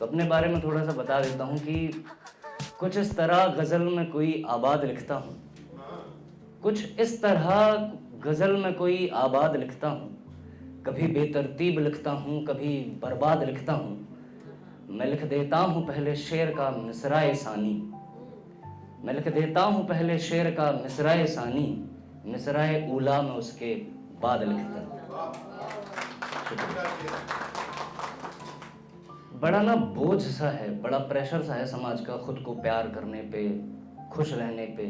तो अपने बारे में थोड़ा सा बता देता हूँ कि कुछ इस तरह गज़ल में कोई आबाद लिखता हूँ, कुछ इस तरह गज़ल में कोई आबाद लिखता हूँ, कभी बेतरतीब लिखता हूँ, कभी बर्बाद लिखता हूँ। मैं लिख देता हूँ पहले शेर का मिसराए सानी, मैं लिख देता हूँ पहले शेर का मिसराए सानी, मिसराए ऊला में उसके बाद लिखता हूँ। बड़ा ना बोझ सा है, बड़ा प्रेशर सा है समाज का खुद को प्यार करने पे, खुश रहने पे,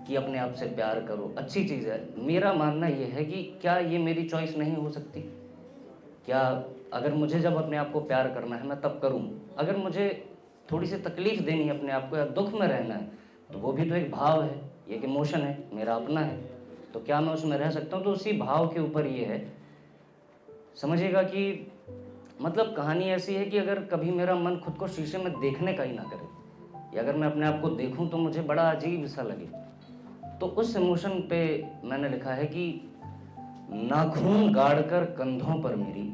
कि अपने आप से प्यार करो। अच्छी चीज़ है। मेरा मानना ये है कि क्या ये मेरी चॉइस नहीं हो सकती? क्या अगर मुझे जब अपने आप को प्यार करना है मैं तब करूँ, अगर मुझे थोड़ी सी तकलीफ देनी है अपने आप को या दुख में रहना है तो वो भी तो एक भाव है, एक इमोशन है, मेरा अपना है, तो क्या मैं उसमें रह सकता हूँ? तो उसी भाव के ऊपर ये है, समझिएगा कि मतलब कहानी ऐसी है कि अगर कभी मेरा मन खुद को शीशे में देखने का ही ना करे, या अगर मैं अपने आप को देखूं तो मुझे बड़ा अजीब सा लगे, तो उस इमोशन पे मैंने लिखा है कि नाखून गाड़कर कंधों पर मेरी,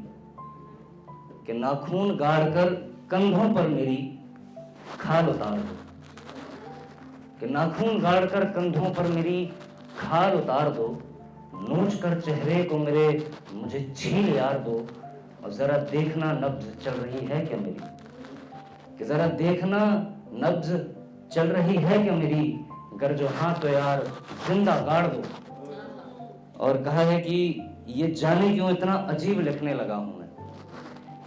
कि नाखून गाड़कर कंधों पर मेरी खाल उतार दो, कि नाखून गाड़कर कंधों पर मेरी खाल उतार दो, नोच कर चेहरे को मेरे मुझे छील यार दो, और जरा देखना नब्ज चल रही है क्या मेरी, कि जरा देखना नब्ज चल रही है क्या मेरी, गर जो हाँ तो यार जिंदा गाड़ दो। और कहा है कि ये जाने क्यों इतना अजीब लिखने लगा हूं मैं,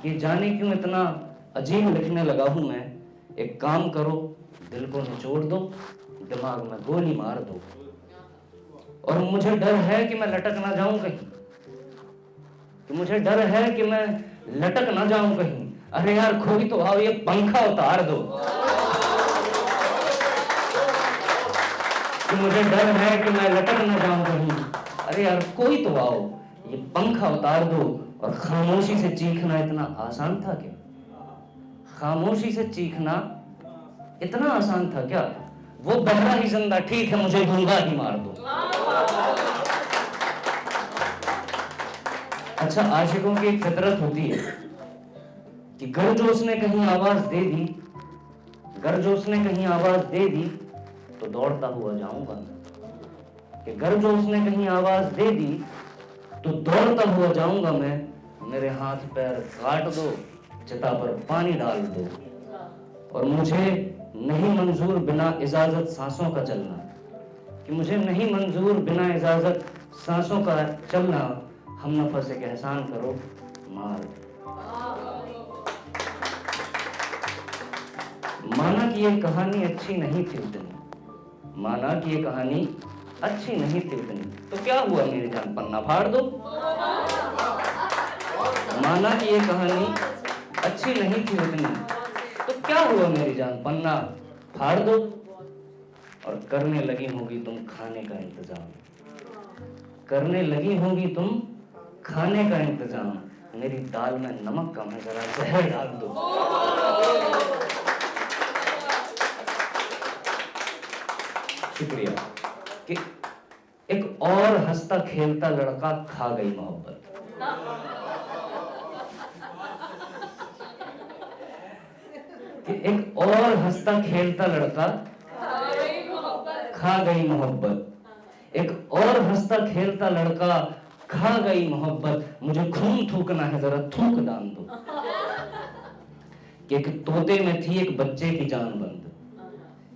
कि जाने क्यों इतना अजीब लिखने लगा हूं मैं, एक काम करो दिल को निचोड़ दो, दिमाग में गोली मार दो। और मुझे डर है कि मैं लटक ना जाऊं कहीं, कि मुझे डर है कि मैं लटक ना जाऊं कहीं, अरे यार कोई तो आओ ये पंखा उतार दो, कि मुझे डर है कि मैं लटक ना जाऊं कहीं, अरे यार कोई तो आओ ये पंखा उतार दो। और खामोशी से चीखना इतना आसान था क्या? खामोशी से चीखना इतना आसान था क्या? वो बहरा ही जिंदा ठीक है, मुझे गूंगा ही मार दो। अच्छा, आशिकों की एक फितरत होती है कि गर जो उसने कहीं आवाज दे दी, गर जो उसने कहीं आवाज दे दी तो दौड़ता हुआ जाऊंगा मैं, कि गर जो उसने कहीं आवाज दे दी तो दौड़ता हुआ जाऊंगा मैं, मेरे हाथ पैर काट दो, चिता पर पानी डाल दो। और मुझे नहीं मंजूर बिना इजाजत सांसों का चलना, कि मुझे नहीं मंजूर बिना इजाजत सांसों का चलना, हम नफस एक एहसान करो मार। माना कि ये कहानी अच्छी नहीं थी उतनी, माना कि ये कहानी अच्छी नहीं थी उतनी, तो क्या हुआ मेरी जान, पन्ना फाड़ दो। माना कि ये कहानी अच्छी नहीं थी उतनी, तो क्या हुआ मेरी जान, पन्ना फाड़ दो। और करने लगी होगी तुम खाने का इंतजाम, करने लगी होगी तुम खाने का इंतजाम, मेरी दाल में नमक कम है, जरा जहर डाल दो। शुक्रिया। कि एक और हंसता खेलता लड़का खा गई मोहब्बत, कि एक और हंसता खेलता लड़का खा गई मोहब्बत, एक और हंसता खेलता लड़का खा गई मोहब्बत, मुझे खून थूकना है जरा थूक दान दो। कि एक तोते में थी एक बच्चे की जान बंद,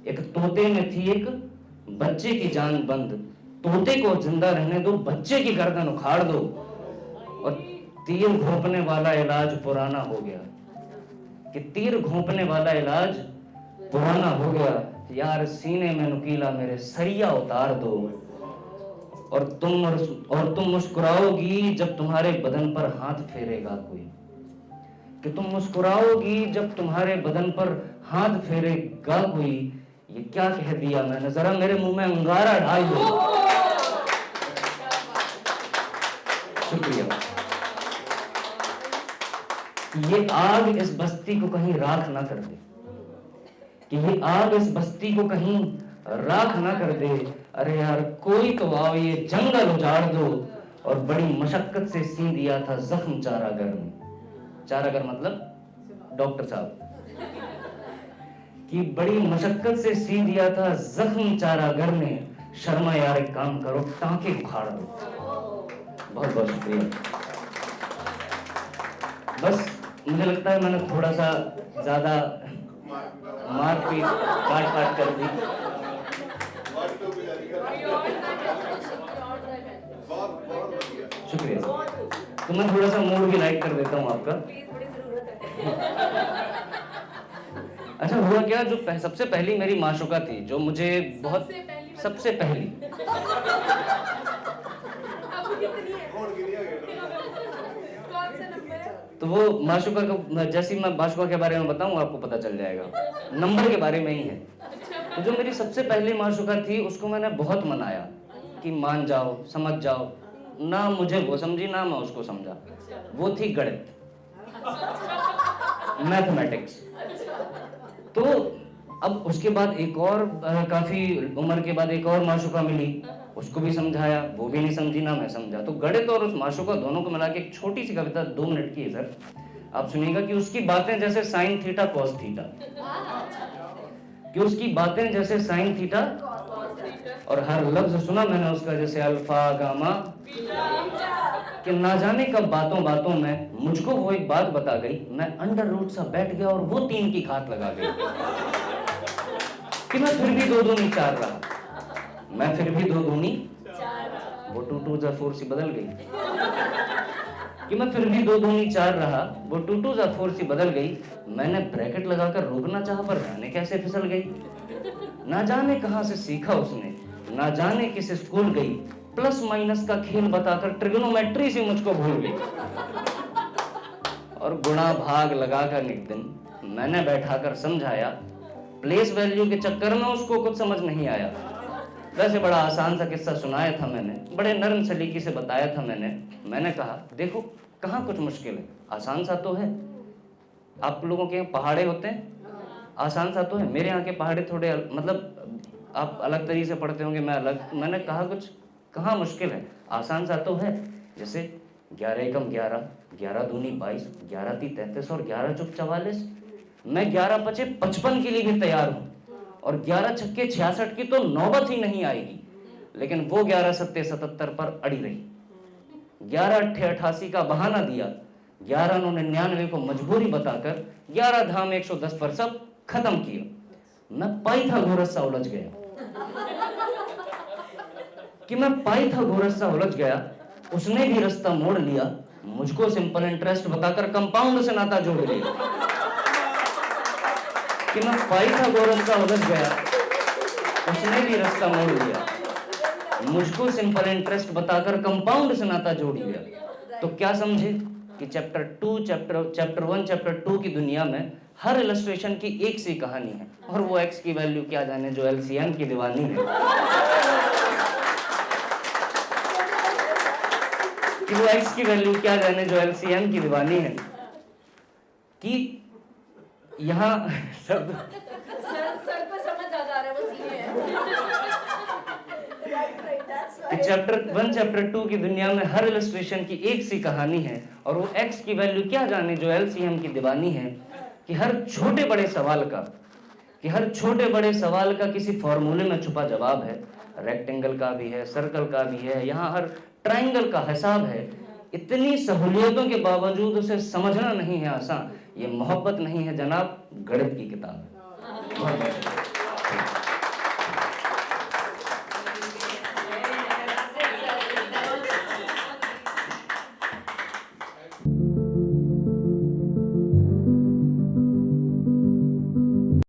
एक तोते में थी एक बच्चे की जान बंद, तोते को जिंदा रहने दो, बच्चे की गर्दन उखाड़ दो। और तीर घोंपने वाला इलाज पुराना हो गया, कि तीर घोंपने वाला इलाज पुराना हो गया, यार सीने में नुकीला मेरे सरिया उतार दो। और तुम मुस्कुराओगी जब तुम्हारे बदन पर हाथ फेरेगा कोई, कि तुम मुस्कुराओगी जब तुम्हारे बदन पर हाथ फेरेगा कोई, ये क्या कह दिया मैंने, जरा मेरे मुंह में अंगारा डाल दो। शुक्रिया। ये आग इस बस्ती को कहीं राख ना कर दे, कि ये आग इस बस्ती को कहीं राख ना कर दे, अरे यार कोई तो आओ ये जंगल उजाड़ दो। और बड़ी मशक्कत से सी दिया था जख्म चारागर में, चारागर मतलब डॉक्टर साहब कि बड़ी मशक्कत से सी दिया था जख्म चारागर ने, शर्मा यार एक काम करो टांके उखाड़ दो। बहुत बहुत शुक्रिया। बस मुझे लगता है मैंने थोड़ा सा ज्यादा मारपीट काट कर दी। शुक्रिया। तो मैं थोड़ा सा मूड भी लाइट कर देता हूँ आपका। अच्छा हुआ क्या, जो सबसे पहली मेरी माशुका थी, जो मुझे बहुत सबसे पहली तो वो माशुका का, जैसे मैं माशुका के बारे में बताऊं आपको पता चल जाएगा, नंबर के बारे में ही है। तो जो मेरी सबसे पहली माशुका थी उसको मैंने बहुत मनाया कि मान जाओ, समझ जाओ। ना मुझे वो समझी ना मैं उसको समझा। वो थी गणित, मैथमेटिक्स। तो अब उसके बाद एक और काफी उम्र के बाद एक और माशुका मिली, उसको भी समझाया, वो भी नहीं समझी ना मैं समझा। तो गणित और उस माशुका दोनों को मिला के एक छोटी सी कविता 2 मिनट की है सर, आप सुनिएगा कि उसकी बातें जैसे साइन थीटा कॉस थीटा, कि उसकी बातें जैसे साइन थीटा, और हर लफ्ज सुना मैंने उसका जैसे अल्फा गामा, कि ना जाने कब बातों बातों में मुझको वो एक बात बता गई, मैं अंडर रूट सा बैठ गया और वो 3 की घात लगा गई, कि मैं फिर भी 2 दूनी 4 रहा, मैं फिर भी 2 दूनी 4, वो 2 2 जा 4 सी बदल गई, कि मैं फिर भी 2 दूनी 4 रहा, वो 2 2 जा 4 सी बदल गई। मैंने ब्रैकेट लगाकर रोकना चाहा पर जाने कैसे फिसल गई। ना जाने कहां से सीखा उसने, ना जाने किस स्कूल गई, प्लस माइनस का खेल बताकर ट्रिग्नोमेट्री से मुझको भूल गई। और गुणा भाग लगाकर एक दिन मैंने बैठाकर समझाया, प्लेस वैल्यू के चक्कर में उसको कुछ समझ नहीं आया। वैसे बड़ा आसान सा किस्सा सुनाया था मैंने, बड़े नरम सलीके से बताया था मैंने कहा देखो कहाँ कुछ मुश्किल है, आसान सा तो है। आप लोगों के यहाँ पहाड़े होते हैं, आसान सा तो है। मेरे यहाँ के पहाड़े थोड़े मतलब आप अलग तरीके से पढ़ते होंगे, मैं अलग। मैंने कहा कुछ कहाँ मुश्किल है, आसान सा तो है। जैसे 11 एकम 11, 11 दूनी 22, 11 ती 33 और 11 चुक 44। मैं 11 पचे 55 के लिए भी तैयार हूँ, और 11 छक्के 66 की तो नौबत ही नहीं आएगी। लेकिन वो 11 सत्ते 77 पर अड़ी रही। 11 अट्ठे 88 का बहाना दिया, 11 99 को मजबूरी बताकर 11 धाम 110 पर सब खत्म किया। मैं पाइथागोरस सा उलझ गया, कि मैं पाइथागोरस सा उलझ गया। उसने भी रास्ता मोड़ लिया, मुझको सिंपल इंटरेस्ट बताकर कंपाउंड से नाता जोड़ लिया। कि मैं पाइथागोरस सा उलझ गया, उसने भी रास्ता मोड़ लिया, मुझको सिंपल इंटरेस्ट बताकर कंपाउंड से नाता जोड़ लिया। तो क्या समझे कि चैप्टर 1 चैप्टर 2 की दुनिया में हर इलस्ट्रेशन की एक सी कहानी है, और वो एक्स की वैल्यू क्या जाने जो एलसीएम की दीवानी है, कि वो एक्स की वैल्यू क्या जाने जो एलसीएम की दीवानी है। कि यहाँ सब सर पर समझ आ रहा है, बस ये है। चैप्टर 1 चैप्टर 2 की दुनिया में हर इलस्ट्रेशन की एक सी कहानी है, और वो एक्स की वैल्यू क्या जाने जो एलसीएम की दीवानी है। कि हर छोटे बड़े सवाल का किसी फॉर्मूले में छुपा जवाब है। रेक्टेंगल का भी है, सर्कल का भी है, यहाँ हर ट्रायंगल का हिसाब है। इतनी सहूलियतों के बावजूद उसे समझना नहीं है आसान। ये मोहब्बत नहीं है जनाब, गणित की किताब है।